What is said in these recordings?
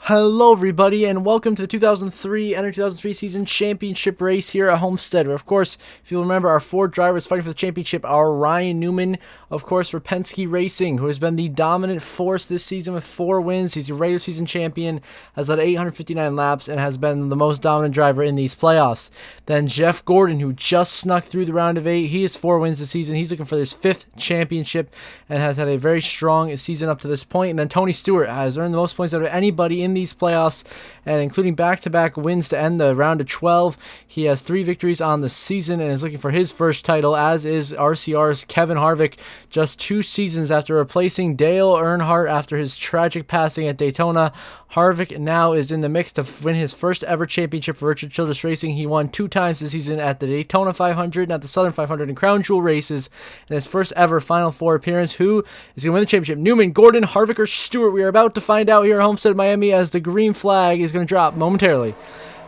Hello everybody and welcome to the 2003 NR2003 season championship race here at Homestead. Where, of course, if you'll remember, our four drivers fighting for the championship are Ryan Newman, of course, for Penske Racing, who has been the dominant force this season with 4 wins. He's a regular season champion, has led 859 laps, and has been the most dominant driver in these playoffs. Then Jeff Gordon, who just snuck through the round of 8. He has 4 wins this season. He's looking for his 5th championship and has had a very strong season up to this point. And then Tony Stewart has earned the most points out of anybody in these playoffs, and including back-to-back wins to end the round of 12. He has 3 victories on the season and is looking for his first title, as is RCR's Kevin Harvick, just 2 seasons after replacing Dale Earnhardt after his tragic passing at Daytona. Harvick now is in the mix to win his first ever championship for Richard Childress Racing. He won 2 times this season at the Daytona 500 and at the Southern 500 and Crown Jewel races in his first ever Final Four appearance. Who is going to win the championship? Newman, Gordon, Harvick, or Stewart? We are about to find out here at Homestead, Miami, as the green flag is going to drop momentarily.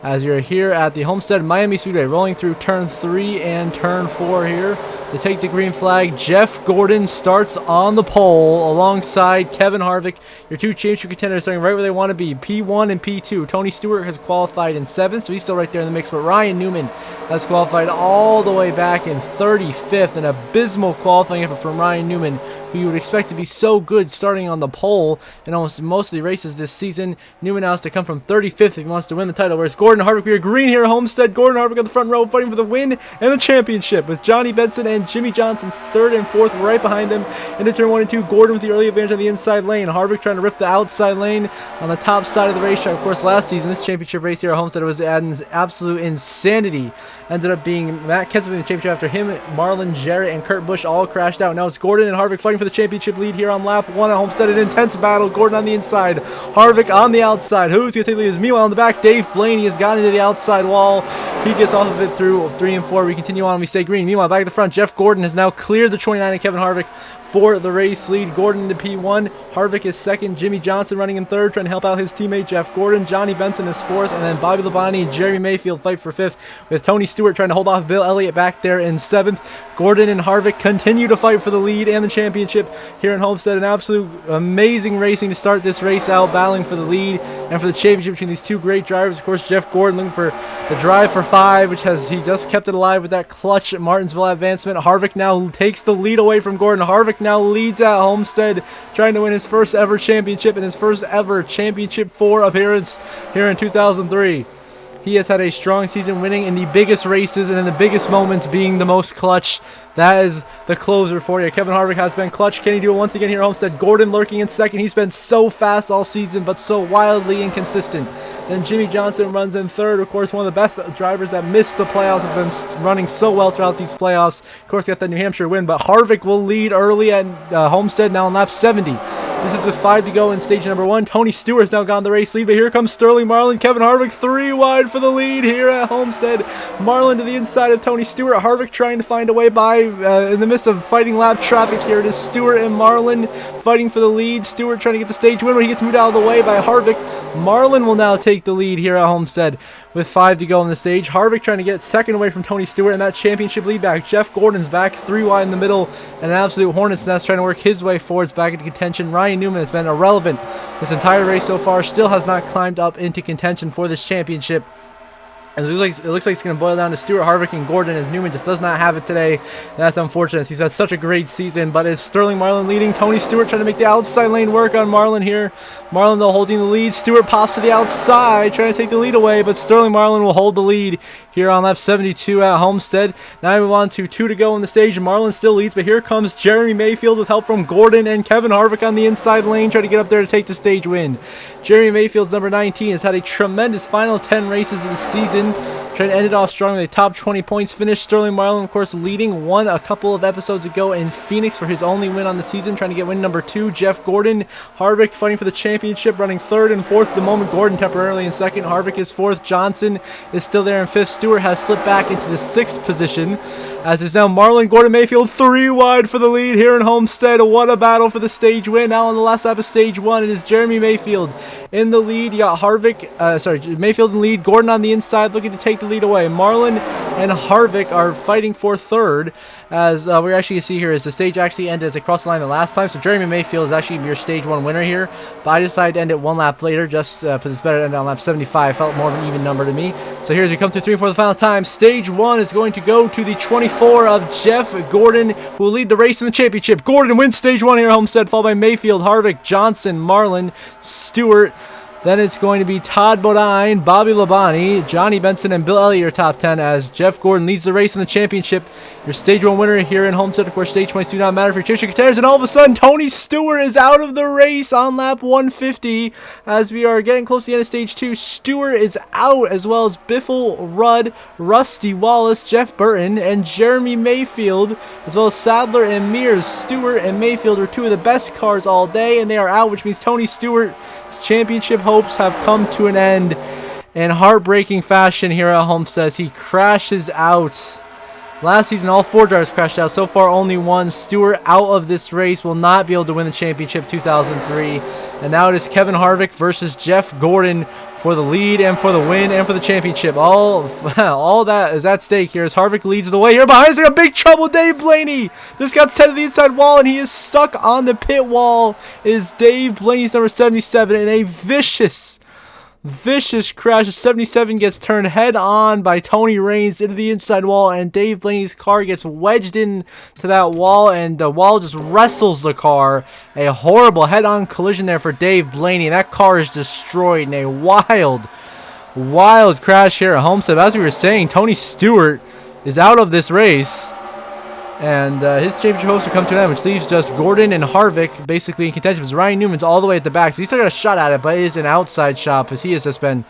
As you're here at the Homestead Miami Speedway, rolling through turn 3 and turn 4 here to take the green flag. Jeff Gordon starts on the pole alongside Kevin Harvick, your 2 championship contenders, starting right where they want to be, P1 and P2. Tony Stewart has qualified in 7th, so he's still right there in the mix, but Ryan Newman has qualified all the way back in 35th, an abysmal qualifying effort from Ryan Newman, who you would expect to be so good starting on the pole in almost most of the races this season. Newman now has to come from 35th if he wants to win the title, whereas Gordon and Harvick, we are green here at Homestead. Gordon and Harvick on the front row fighting for the win and the championship, with Johnny Benson and Jimmy Johnson 3rd and 4th right behind them into turn 1 and 2. Gordon with the early advantage on the inside lane. Harvick trying to rip the outside lane on the top side of the racetrack. Of course, last season, this championship race here at Homestead was an absolute insanity. Ended up being Matt Kenseth winning the championship after him, Marlon Jarrett, and Kurt Busch all crashed out. Now it's Gordon and Harvick fighting for the championship lead here on lap 1 at Homestead. An intense battle. Gordon on the inside, Harvick on the outside. Who's going to take the lead? Meanwhile, in the back, Dave Blaney has gotten into the outside wall. He gets off of it through 3 and 4. We continue on. We stay green. Meanwhile, back at the front, Jeff Gordon has now cleared the 29 and Kevin Harvick for the race lead. Gordon to P1. Harvick is 2nd. Jimmy Johnson running in 3rd, trying to help out his teammate Jeff Gordon. Johnny Benson is 4th. And then Bobby Labonte and Jeremy Mayfield fight for 5th, with Tony Stewart trying to hold off Bill Elliott back there in 7th. Gordon and Harvick continue to fight for the lead and the championship here in Homestead. An absolute amazing racing to start this race out, battling for the lead and for the championship between these 2 great drivers. Of course, Jeff Gordon looking for the drive for 5, which he just kept it alive with that clutch Martinsville advancement. Harvick now takes the lead away from Gordon. Harvick now leads at Homestead, trying to win his first ever championship and his first ever championship 4 appearance here in 2003. He has had a strong season, winning in the biggest races and in the biggest moments, being the most clutch. That is the closer for you. Kevin Harvick has been clutch. Can he do it once again here at Homestead? Gordon lurking in 2nd. He's been so fast all season, but so wildly inconsistent. Then Jimmy Johnson runs in 3rd. Of course, one of the best drivers that missed the playoffs, has been running so well throughout these playoffs. Of course, got that New Hampshire win, but Harvick will lead early at Homestead now on lap 70. This is with 5 to go in stage number 1. Tony Stewart has now gone the race lead, but here comes Sterling Marlin. Kevin Harvick 3 wide for the lead here at Homestead. Marlin to the inside of Tony Stewart. Harvick trying to find a way by in the midst of fighting lap traffic here. It is Stewart and Marlin fighting for the lead. Stewart trying to get the stage win, but he gets moved out of the way by Harvick. Marlin will now take the lead here at Homestead with 5 to go on the stage. Harvick trying to get 2nd away from Tony Stewart and that championship lead back. Jeff Gordon's back 3 wide in the middle, and an absolute hornet's nest trying to work his way forwards back into contention. Ryan Newman has been irrelevant this entire race so far, still has not climbed up into contention for this championship. And it looks like it's going to boil down to Stewart, Harvick, and Gordon, as Newman just does not have it today. And that's unfortunate. He's had such a great season, but it's Sterling Marlin leading. Tony Stewart trying to make the outside lane work on Marlin here. Marlin, though, holding the lead. Stewart pops to the outside, trying to take the lead away, but Sterling Marlin will hold the lead here on lap 72 at Homestead. Now we move on to 2 to go in the stage. Marlin still leads, but here comes Jeremy Mayfield with help from Gordon and Kevin Harvick on the inside lane, trying to get up there to take the stage win. Jeremy Mayfield's number 19 has had a tremendous final 10 races of the season, trying to end it off strong with a top 20 points finish. Sterling Marlin, of course, leading, won a couple of episodes ago in Phoenix for his only win on the season, trying to get win number 2. Jeff Gordon, Harvick fighting for the championship, running 3rd and 4th at the moment. Gordon temporarily in 2nd. Harvick is 4th. Johnson is still there in 5th. Stewart has slipped back into the 6th position, as is now Marlin. Gordon Mayfield 3 wide for the lead here in Homestead. What a battle for the stage win. Now on the last lap of stage 1, it is Jeremy Mayfield in the lead. You got Mayfield in the lead. Gordon on the inside looking to take the lead away. Marlin and Harvick are fighting for third. As we're actually going to see here is the stage actually ended as it crossed the line the last time. So Jeremy Mayfield is actually your stage 1 winner here. But I decided to end it one lap later just because it's better to end on lap 75. Felt more of an even number to me. So here's we come through 3 and 4 the final time. Stage 1 is going to go to the 24 of Jeff Gordon, who will lead the race in the championship. Gordon wins stage 1 here at Homestead, followed by Mayfield, Harvick, Johnson, Marlin, Stewart. Then it's going to be Todd Bodine, Bobby Labonte, Johnny Benson, and Bill Elliott, your top 10, as Jeff Gordon leads the race in the championship. Your stage 1 winner here in Homestead. Of course, stage points do not matter for your championship contenders. And all of a sudden, Tony Stewart is out of the race on lap 150. As we are getting close to the end of stage 2, Stewart is out, as well as Biffle Rudd, Rusty Wallace, Jeff Burton, and Jeremy Mayfield, as well as Sadler and Mears. Stewart and Mayfield are 2 of the best cars all day, and they are out, which means Tony Stewart's championship hopes have come to an end in heartbreaking fashion here at Homestead. He crashes out. Last season, all 4 drivers crashed out. So far, only one. Stewart out of this race, will not be able to win the championship 2003. And now it is Kevin Harvick versus Jeff Gordon for the lead and for the win and for the championship. All that is at stake here as Harvick leads the way here. Behind us, a big trouble. Dave Blaney just got 10 to the inside wall, and he is stuck on the pit wall. Is Dave Blaney's number 77 in a vicious crash. 77 gets turned head on by Tony Raines into the inside wall, and Dave Blaney's car gets wedged into that wall, and the wall just wrestles the car. A horrible head-on collision there for Dave Blaney. That car is destroyed in a wild crash here at Homestead. As we were saying, Tony Stewart is out of this race, and his championship hopes will come to an end, which leaves just Gordon and Harvick basically in contention. Because Ryan Newman's all the way at the back, so he's still got a shot at it, but it is an outside shot because he has just been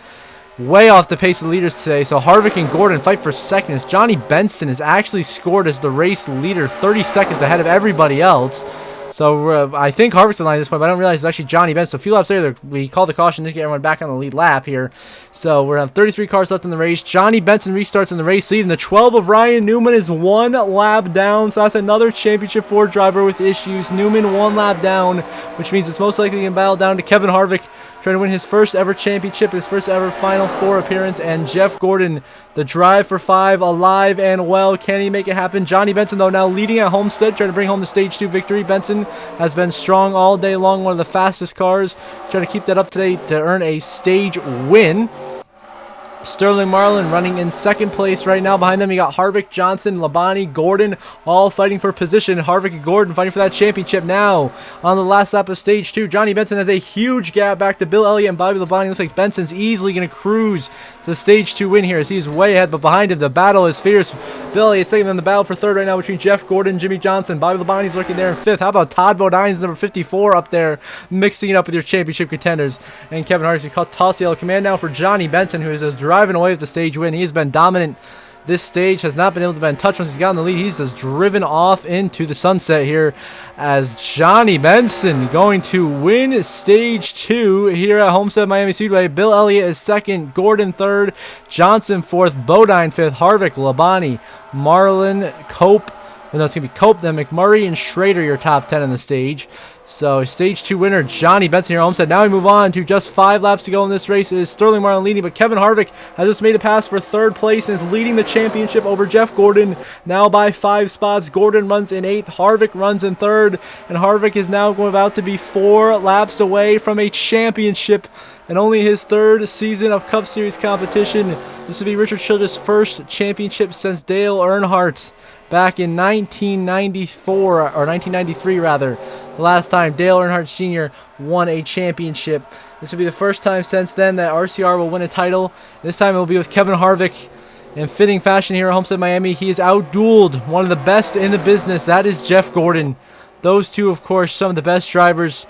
way off the pace of the leaders today. So Harvick and Gordon fight for second as Johnny Benson has actually scored as the race leader, 30 seconds ahead of everybody else. So I think Harvick's in line at this point, but I don't realize it's actually Johnny Benson. So a few laps later, we called the caution to get everyone back on the lead lap here. So we're going to have 33 cars left in the race. Johnny Benson restarts in the race lead, and the 12 of Ryan Newman is 1 lap down. So that's another championship 4 driver with issues. Newman 1 lap down, which means it's most likely going to battle down to Kevin Harvick, trying to win his first ever championship, his first ever Final Four appearance, and Jeff Gordon, the drive for 5, alive and well. Can he make it happen? Johnny Benson, though, now leading at Homestead, trying to bring home the Stage 2 victory. Benson has been strong all day long, one of the fastest cars, trying to keep that up today to earn a stage win. Sterling Marlin running in second place right now. Behind them, you got Harvick, Johnson, Labonte, Gordon, all fighting for position. Harvick and Gordon fighting for that championship now. On the last lap of stage 2, Johnny Benson has a huge gap back to Bill Elliott and Bobby Labonte. Looks like Benson's easily going to cruise to the stage 2 win here as he's way ahead, but behind him, the battle is fierce. Bill Elliott second in the battle for third right now between Jeff Gordon and Jimmy Johnson. Bobby Labonte's looking there in fifth. How about Todd Bodine's number 54 up there, mixing it up with your championship contenders? And Kevin Harvick toss the yellow command now for Johnny Benson, who is just driving away with the stage win. He has been dominant. This stage has not been able to be touched once he's gotten the lead. He's just driven off into the sunset here as Johnny Benson going to win stage 2 here at Homestead Miami Speedway. Bill Elliott is second, Gordon third, Johnson fourth, Bodine fifth, Harvick, Labonte, Marlin, Cope. No, it's going to be Cope, then McMurray and Schrader, your top 10 in the stage. So, stage 2 winner, Johnny Benson here at Homestead. Now we move on to just 5 laps to go in this race. It is Sterling Marlin leading, but Kevin Harvick has just made a pass for third place and is leading the championship over Jeff Gordon now by 5 spots. Gordon runs in 8th, Harvick runs in 3rd, and Harvick is now about to be 4 laps away from a championship and only his 3rd season of Cup Series competition. This will be Richard Childress' first championship since Dale Earnhardt back in 1994, or 1993 rather, the last time Dale Earnhardt Sr. won a championship. This will be the first time since then that RCR will win a title. This time it will be with Kevin Harvick. In fitting fashion here at Homestead Miami, he is outdueled one of the best in the business. That is Jeff Gordon. Those two, of course, some of the best drivers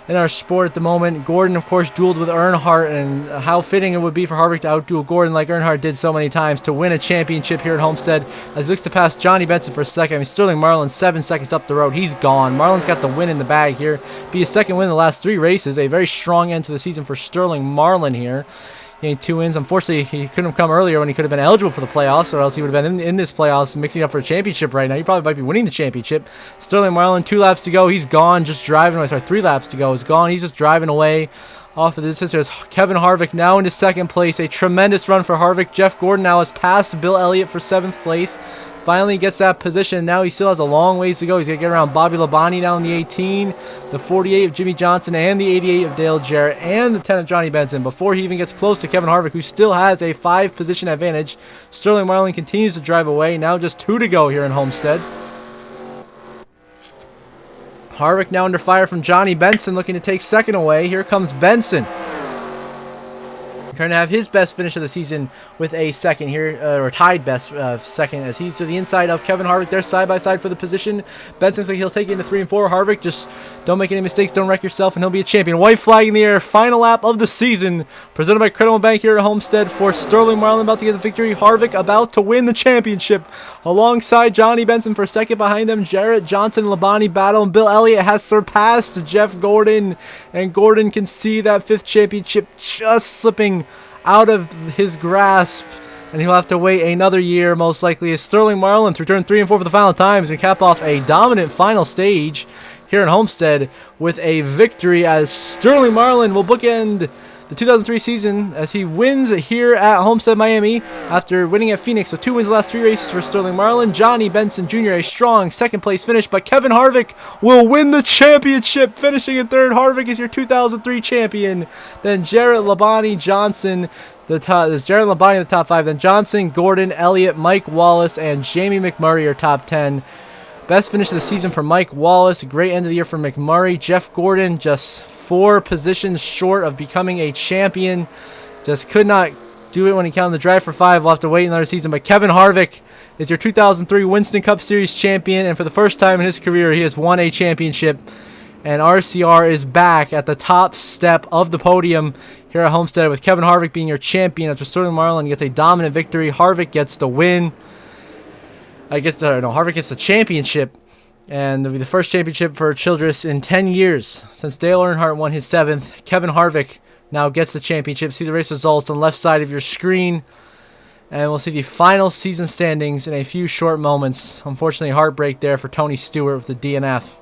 in our sport at the moment. Gordon, of course, dueled with Earnhardt, and how fitting it would be for Harvick to outduel Gordon like Earnhardt did so many times to win a championship here at Homestead, as he looks to pass Johnny Benson for a second. I mean, Sterling Marlin 7 seconds up the road. He's gone. Marlin's got the win in the bag here. Be his second win in the last 3 races. A very strong end to the season for Sterling Marlin here. Getting 2 wins. Unfortunately, he couldn't have come earlier when he could have been eligible for the playoffs, or else he would have been in this playoffs mixing up for a championship right now. He probably might be winning the championship. Sterling Marlin, 2 laps to go. He's gone, just driving away. Sorry, 3 laps to go. He's gone. He's just driving away off of the distance. There's Kevin Harvick now into second place. A tremendous run for Harvick. Jeff Gordon now has passed Bill Elliott for 7th place. Finally gets that position. Now he still has a long ways to go. He's going to get around Bobby Labonte now in the 18, the 48 of Jimmy Johnson, and the 88 of Dale Jarrett, and the 10 of Johnny Benson before he even gets close to Kevin Harvick, who still has a 5-position advantage. Sterling Marlin continues to drive away. Now just 2 to go here in Homestead. Harvick now under fire from Johnny Benson, looking to take second away. Here comes Benson, trying to have his best finish of the season with a second here, or tied best second, as he's to the inside of Kevin Harvick. They're side by side for the position. Benson looks like he'll take it into 3 and 4. Harvick, just don't make any mistakes, don't wreck yourself, and he'll be a champion. White flag in the air, final lap of the season, presented by Credit One Bank here at Homestead for Sterling Marlin, about to get the victory. Harvick about to win the championship alongside Johnny Benson for second. Behind them, Jarrett, Johnson, Labonte battle, and Bill Elliott has surpassed Jeff Gordon, and Gordon can see that 5th championship just slipping out of his grasp, and he'll have to wait another year most likely, as Sterling Marlin through turn 3 and 4 for the final times and cap off a dominant final stage here in Homestead with a victory, as Sterling Marlin will bookend the 2003 season as he wins here at Homestead, Miami, after winning at Phoenix. So 2 wins the last 3 races for Sterling Marlin. Johnny Benson Jr. a strong 2nd place finish, but Kevin Harvick will win the championship, finishing in 3rd. Harvick is your 2003 champion. Then Jarrett, Labonte, Johnson. There's Jarrett, Labonte in the top 5. Then Johnson, Gordon, Elliott, Mike Wallace, and Jamie McMurray are top 10. Best finish of the season for Mike Wallace. Great end of the year for McMurray. Jeff Gordon just 4 positions short of becoming a champion. Just could not do it when he counted the drive for 5. We'll have to wait another season. But Kevin Harvick is your 2003 Winston Cup Series champion. And for the first time in his career, he has won a championship. And RCR is back at the top step of the podium here at Homestead, with Kevin Harvick being your champion after Sterling Marlin gets a dominant victory. Harvick gets the win. Harvick gets the championship, and it'll be the first championship for Childress in 10 years since Dale Earnhardt won his 7th. Kevin Harvick now gets the championship. See the race results on the left side of your screen, and we'll see the final season standings in a few short moments. Unfortunately, heartbreak there for Tony Stewart with the DNF.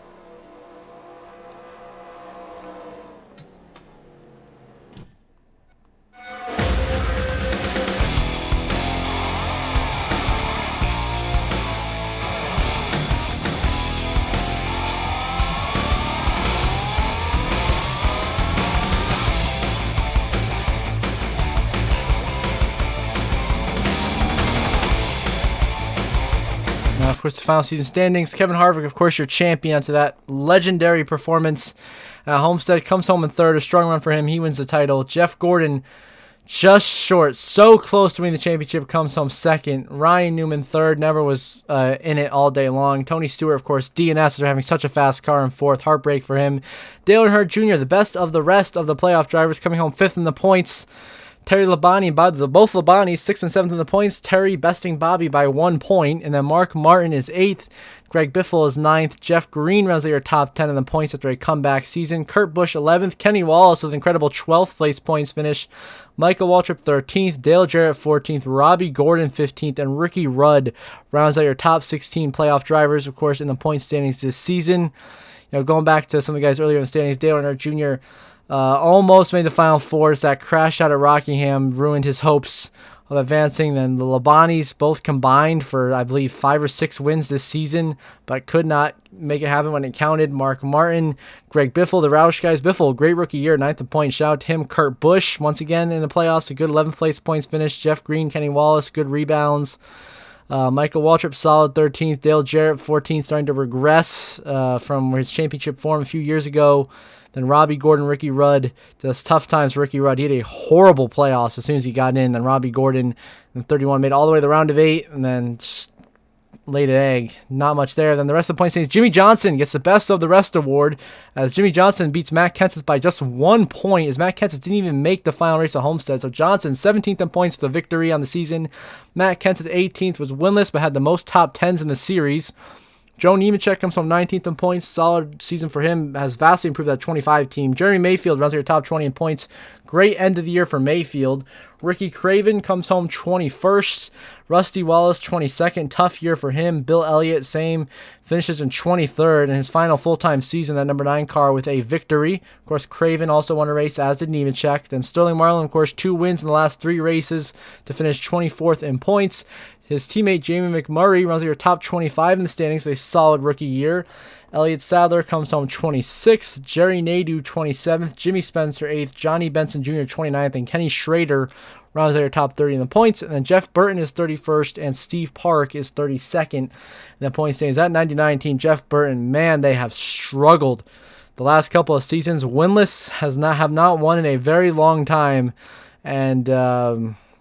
Now, of course, the final season standings. Kevin Harvick, of course, your champion after that legendary performance. Homestead comes home in 3rd. A strong run for him. He wins the title. Jeff Gordon, just short. So close to winning the championship. Comes home 2nd. Ryan Newman 3rd. Never was in it all day long. Tony Stewart, of course, DNS after having such a fast car in 4th. Heartbreak for him. Dale Earnhardt Jr., the best of the rest of the playoff drivers, coming home 5th in the points. Terry Labonte and Bob, both Labonte, 6th and 7th in the points. Terry besting Bobby by 1 point. And then Mark Martin is 8th. Greg Biffle is 9th. Jeff Green rounds out your top 10 in the points after a comeback season. Kurt Busch 11th. Kenny Wallace with an incredible 12th place points finish. Michael Waltrip 13th. Dale Jarrett 14th. Robbie Gordon 15th. And Ricky Rudd rounds out your top 16 playoff drivers, of course, in the point standings this season. Going back to some of the guys earlier in the standings, Dale Earnhardt Jr. Almost made the Final Four. That crash out at Rockingham ruined his hopes of advancing. Then the Labontes both combined for, I believe, 5 or 6 wins this season, but could not make it happen when it counted. Mark Martin, Greg Biffle, the Roush guys. Biffle, great rookie year, 9th in points. Shout out to him. Kurt Busch, once again in the playoffs, a good 11th place points finish. Jeff Green, Kenny Wallace, good rebounds. Michael Waltrip, solid 13th. Dale Jarrett, 14th, starting to regress from his championship form a few years ago. Then Robbie Gordon, Ricky Rudd, just tough times for Ricky Rudd. He had a horrible playoffs as soon as he got in. Then Robbie Gordon in 31 made all the way to the round of 8, and then just laid an egg. Not much there. Then the rest of the point standings, Jimmy Johnson gets the best of the rest award, as Jimmy Johnson beats Matt Kenseth by just 1 point, as Matt Kenseth didn't even make the final race at Homestead. So Johnson 17th in points for the victory on the season. Matt Kenseth 18th, was winless but had the most top 10s in the series. Joe Nemechek comes home 19th in points. Solid season for him. Has vastly improved that 25 team. Jeremy Mayfield runs your top 20 in points. Great end of the year for Mayfield. Ricky Craven comes home 21st. Rusty Wallace 22nd. Tough year for him. Bill Elliott, same. Finishes in 23rd in his final full-time season, that number 9 car, with a victory. Of course, Craven also won a race, as did Nemechek. Then Sterling Marlin, of course, 2 wins in the last 3 races to finish 24th in points. His teammate Jamie McMurray runs your top 25 in the standings with a solid rookie year. Elliott Sadler comes home 26th. Jerry Nadeau 27th. Jimmy Spencer 8th. Johnny Benson Jr. 29th. And Kenny Schrader rounds out your top 30 in the points. And then Jeff Burton is 31st. And Steve Park is 32nd in the point standings. That 99 team, Jeff Burton, man, they have struggled the last couple of seasons. Winless, have not won in a very long time. And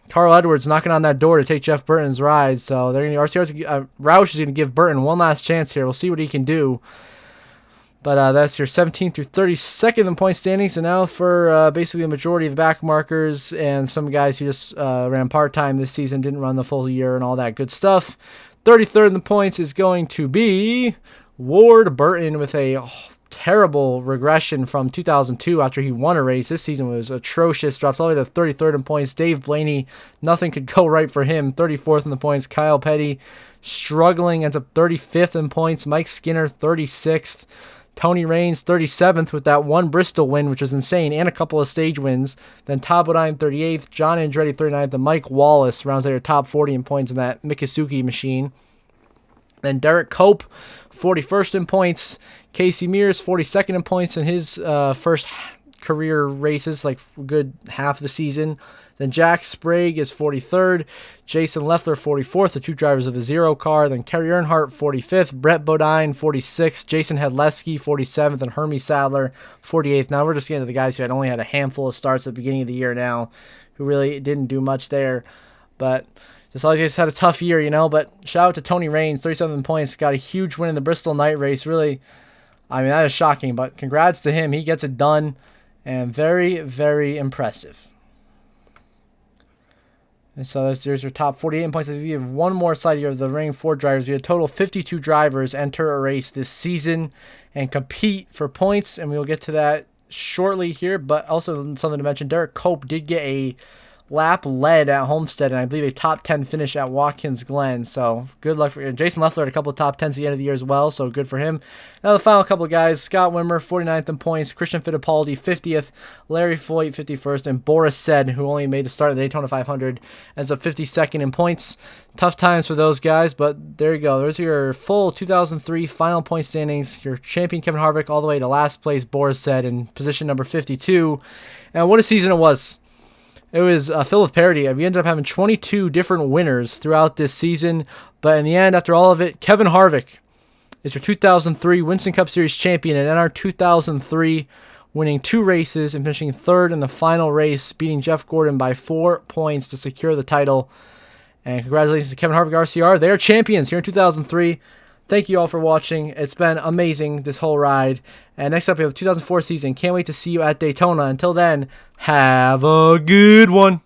Carl Edwards knocking on that door to take Jeff Burton's ride. So they're going to Roush is going to give Burton one last chance here. We'll see what he can do. But that's your 17th through 32nd in point standings. And now for basically the majority of the back markers and some guys who just ran part-time this season, didn't run the full year and all that good stuff. 33rd in the points is going to be Ward Burton with a terrible regression from 2002 after he won a race. This season was atrocious. Drops all the way to 33rd in points. Dave Blaney, nothing could go right for him. 34th in the points. Kyle Petty struggling, ends up 35th in points. Mike Skinner 36th. Tony Raines 37th with that one Bristol win, which was insane, and a couple of stage wins. Then Todd Bodine 38th. John Andretti 39th. And Mike Wallace rounds out your top 40 in points in that Mikisuki machine. Then Derek Cope, 41st in points. Casey Mears, 42nd in points in his first career races, like a good half of the season. Then Jack Sprague is 43rd. Jason Leffler, 44th, the 2 drivers of the 0 car. Then Kerry Earnhardt, 45th. Brett Bodine, 46th. Jason Hedleski, 47th. And Hermie Sadler, 48th. Now we're just getting to the guys who had only had a handful of starts at the beginning of the year now, who really didn't do much there. But just all these guys had a tough year, you know. But shout out to Tony Raines, 37 points. Got a huge win in the Bristol night race. Really, I mean, that is shocking. But congrats to him. He gets it done. And very, very impressive. And so there's your top 48 in points. If you have one more slide here of the remaining 4 drivers, we have a total of 52 drivers enter a race this season and compete for points. And we will get to that shortly here. But also something to mention, Derek Cope did get a lap led at Homestead, and I believe a top 10 finish at Watkins Glen. So good luck for Jason Leffler had a couple of top 10s at the end of the year as well, so good for him. Now the final couple of guys, Scott Wimmer, 49th in points, Christian Fittipaldi, 50th, Larry Foyt, 51st, and Boris Said, who only made the start of the Daytona 500, ends up 52nd in points. Tough times for those guys, but there you go. There's your full 2003 final point standings. Your champion Kevin Harvick all the way to last place, Boris Said, in position number 52. And what a season it was. It was filled with parity. We ended up having 22 different winners throughout this season. But in the end, after all of it, Kevin Harvick is your 2003 Winston Cup Series champion at NR2003, winning 2 races and finishing 3rd in the final race, beating Jeff Gordon by 4 points to secure the title. And congratulations to Kevin Harvick RCR. They are champions here in 2003. Thank you all for watching. It's been amazing, this whole ride. And next up, we have the 2004 season. Can't wait to see you at Daytona. Until then, have a good one.